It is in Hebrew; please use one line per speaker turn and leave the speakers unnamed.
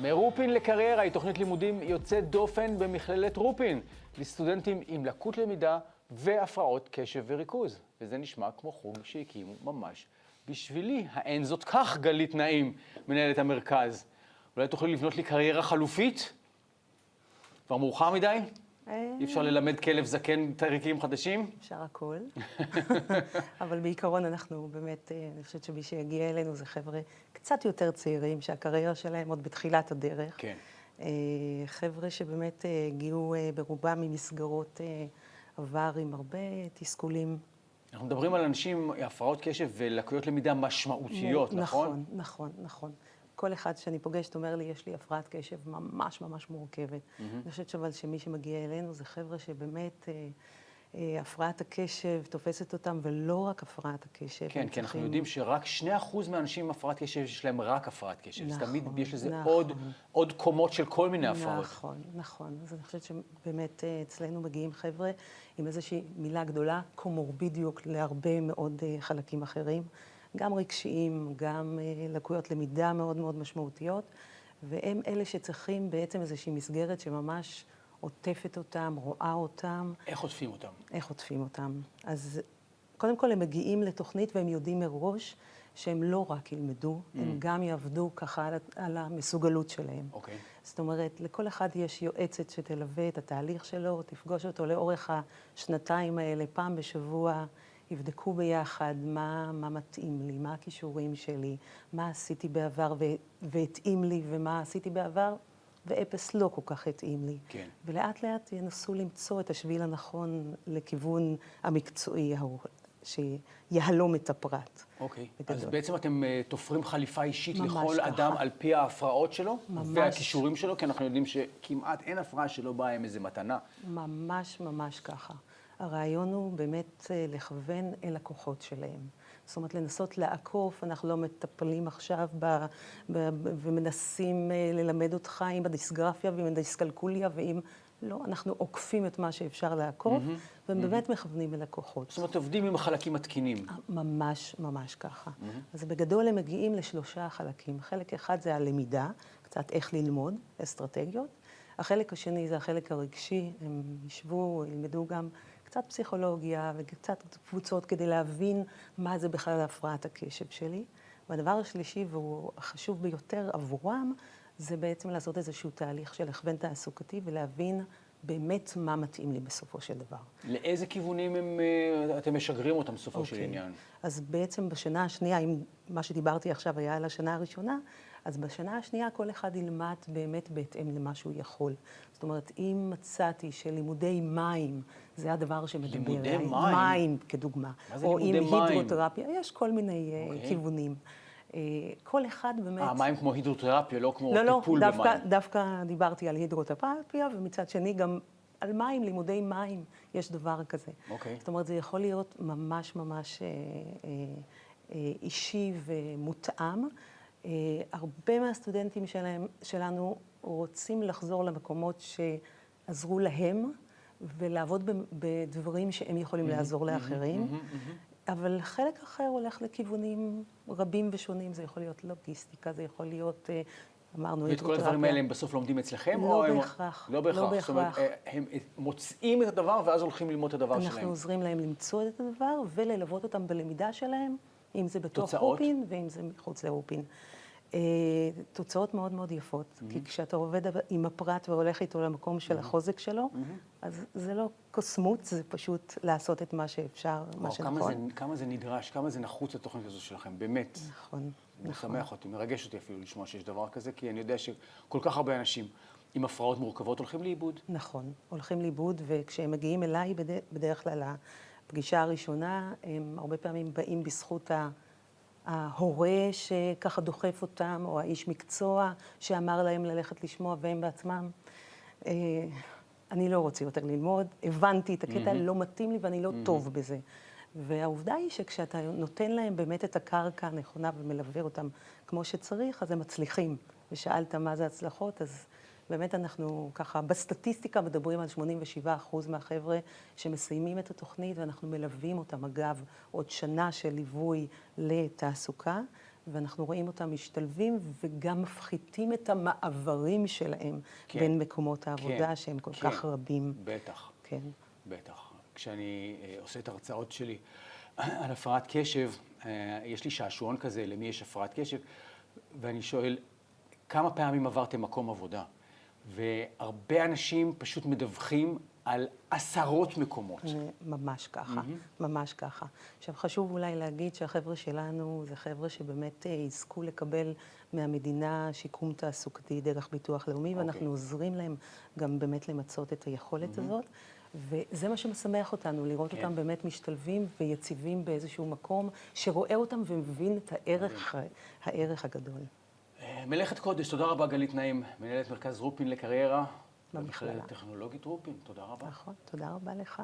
מרופין לקריירה היא תוכנית לימודים יוצאת דופן במכללת רופין לסטודנטים עם לקות למידה והפרעות קשב וריכוז. וזה נשמע כמו חוג שהקימו ממש בשבילי. האין זאת כך, גלית נעים, מנהלת המרכז. אולי תוכלי לבנות לי קריירה חלופית? כבר מאוחר מדי? אי אפשר ללמד כלב זקן טריקים חדשים?
אפשר הכל. אבל בעיקרון אנחנו באמת, אני חושבת שמי שיגיע אלינו זה חבר'ה קצת יותר צעירים, שהקריירה שלהם עוד בתחילת הדרך.
כן.
חבר'ה שבאמת הגיעו ברובם ממסגרות עבר עם הרבה תסכולים.
אנחנו מדברים על אנשים עם הפרעות קשב ולקויות למידה משמעותיות, נכון?
נכון, נכון. כל אחד שאני פוגשת אומר לי, יש לי הפרעת קשב ממש ממש מורכבת. אני חושבת אבל שמי שמגיע אלינו זה חבר'ה שבאמת הפרעת הקשב תופסת אותם, ולא רק הפרעת הקשב.
כן, כי אנחנו יודעים שרק 2% מהאנשים עם הפרעת קשב יש להם רק הפרעת קשב. אז תמיד יש לזה עוד קומות של כל מיני הפרעות.
נכון, נכון. אז אני חושבת שבאמת אצלנו מגיעים חבר'ה עם איזושהי מילה גדולה, קומורבידיות להרבה מאוד חלקים אחרים. גם רגשיים, גם לקויות למידה מאוד מאוד משמעותיות, והם אלה שצריכים בעצם איזושהי מסגרת שממש עוטפת אותם, רואה אותם.
איך עוטפים אותם?
איך עוטפים אותם. אז קודם כל הם מגיעים לתוכנית והם יודעים מראש שהם לא רק ילמדו, הם גם יעבדו ככה על המסוגלות שלהם.
אוקיי.
זאת אומרת, לכל אחד יש יועצת שתלווה את התהליך שלו, תפגוש אותו לאורך השנתיים האלה, פעם בשבוע, יבדקו ביחד מה מתאים לי, מה הכישורים שלי, מה עשיתי בעבר והתאים לי, ומה עשיתי בעבר ואפס לא כל כך התאים לי.
כן.
ולאט לאט ינסו למצוא את השביל הנכון לכיוון המקצועי שיהלום את הפרט.
אוקיי.
בגדול.
אז בעצם אתם תופרים חליפה אישית
ממש
לכל
ככה.
אדם על פי ההפרעות שלו?
ממש.
והכישורים שלו, כי אנחנו יודעים שכמעט אין הפרעה שלא באה עם איזה מתנה.
ממש ממש ככה. הרעיון הוא באמת לכוון אל הכוחות שלהם. זאת אומרת, לנסות לעקוף, אנחנו לא מטפלים עכשיו ומנסים ללמד אותך עם הדיסגרפיה ועם הדיסקלקוליה, ועם לא, אנחנו עוקפים את מה שאפשר לעקוף, ובאמת מכוונים אל הכוחות.
זאת אומרת, עובדים עם החלקים התקינים.
ממש, ממש ככה. אז בגדול הם מגיעים לשלושה חלקים. חלק אחד זה הלמידה, קצת איך ללמוד, אסטרטגיות. החלק השני זה החלק הרגשי, הם ישבו, ילמדו גם קצת פסיכולוגיה וקצת קבוצות כדי להבין מה זה בכלל הפרעת הקשב שלי. והדבר השלישי, והוא החשוב ביותר עבורם, זה בעצם לעשות איזשהו תהליך של הכוון תעסוקתי ולהבין באמת מה מתאים לי בסופו של דבר.
לאיזה כיוונים אתם משגרים אותם בסופו של עניין?
אז בעצם בשנה השנייה, אם מה שדיברתי עכשיו היה על השנה הראשונה, אז בשנה השנייה כל אחד ילמד באמת בהתאם למה שהוא יכול. זאת אומרת, אם מצאתי שלימודי מים זה הדבר שמדבר
לימודי
עליי,
מים?
מים כדוגמה,
מה זה
או
לימודי
עם
מים?
הידרותרפיה, יש כל מיני כיוונים. כל אחד באמת...
מים כמו הידרותרפיה, לא כמו
לא,
טיפול במים.
דווקא דיברתי על הידרותרפיה, ומצד שני גם על מים, לימודי מים, יש דבר כזה.
אוקיי.
זאת אומרת, זה יכול להיות ממש ממש אישי ומותאם. הרבה מהסטודנטים שלנו רוצים לחזור למקומות שעזרו להם, ולעבוד בדברים שהם יכולים לעזור לאחרים. אבל חלק אחר הולך לכיוונים רבים ושונים, זה יכול להיות לוגיסטיקה, זה יכול להיות, אמרנו,
ואת כל הדברים האלה הם בסוף לומדים אצלכם?
לא בהכרח.
לא בהכרח. זאת אומרת, הם מוצאים את הדבר ואז הולכים ללמוד את הדבר שלהם.
אנחנו עוזרים להם למצוא את הדבר וללוות אותם בלמידה שלהם, אם זה בתוך
תוצאות?
רופין ואם זה מחוץ לרופין. תוצאות מאוד מאוד יפות, כי כשאתה עובד עם הפרט והולך איתו למקום של החוזק שלו, אז זה לא קוסמות, זה פשוט לעשות את מה שאפשר, מה שנכון.
כמה זה נדרש, כמה זה נחוץ התוכנית הזו שלכם, באמת.
נכון.
משמח אותי, מרגש אותי אפילו לשמוע שיש דבר כזה, כי אני יודע שכל כך הרבה אנשים עם הפרעות מורכבות הולכים לאיבוד.
נכון, הולכים לאיבוד, וכשהם מגיעים אליי, בדרך כלל הפגישה הראשונה, הם הרבה פעמים באים בזכות ההורה שככה דוחף אותם, או האיש מקצוע שאמר להם ללכת לשמוע, והם בעצמם, אני לא רוצה יותר ללמוד, הבנתי את הקטע, לא מתאים לי ואני לא טוב בזה. והעובדה היא שכשאתה נותן להם באמת את הקרקע הנכונה ומלווה אותם כמו שצריך, אז הם מצליחים. ושאלת מה זה הצלחות, אז באמת אנחנו ככה, בסטטיסטיקה מדברים על 87% מהחבר'ה שמסיימים את התוכנית, ואנחנו מלווים אותם, אגב, עוד שנה של ליווי לתעסוקה, ואנחנו רואים אותם משתלבים וגם מפחיתים את המעברים שלהם
כן.
בין מקומות העבודה,
כן.
שהם כל
כן.
כך רבים.
בטח.
כן.
בטח. כשאני עושה את ההרצאות שלי על הפרעת קשב, יש לי שעשועון כזה, למי יש הפרעת קשב, ואני שואל, כמה פעמים עברתם מקום עבודה? והרבה אנשים פשוט מדווחים על עשרות מקומות.
ממש ככה, ממש ככה. עכשיו, חשוב אולי להגיד שהחבר'ה שלנו זה חבר'ה שבאמת יזכו לקבל מהמדינה שיקום תעסוקתי דרך ביטוח לאומי, ואנחנו עוזרים להם גם באמת למצות את היכולת הזאת. וזה מה שמשמח אותנו, לראות אותם באמת משתלבים ויציבים באיזשהו מקום, שרואה אותם ומבין את הערך הגדול.
מלאכת קודש, תודה רבה גלית נעים, מנהלת מרכז רופין לקריירה.
במכללה.
במכללת טכנולוגית רופין, תודה רבה.
נכון, תודה רבה לך.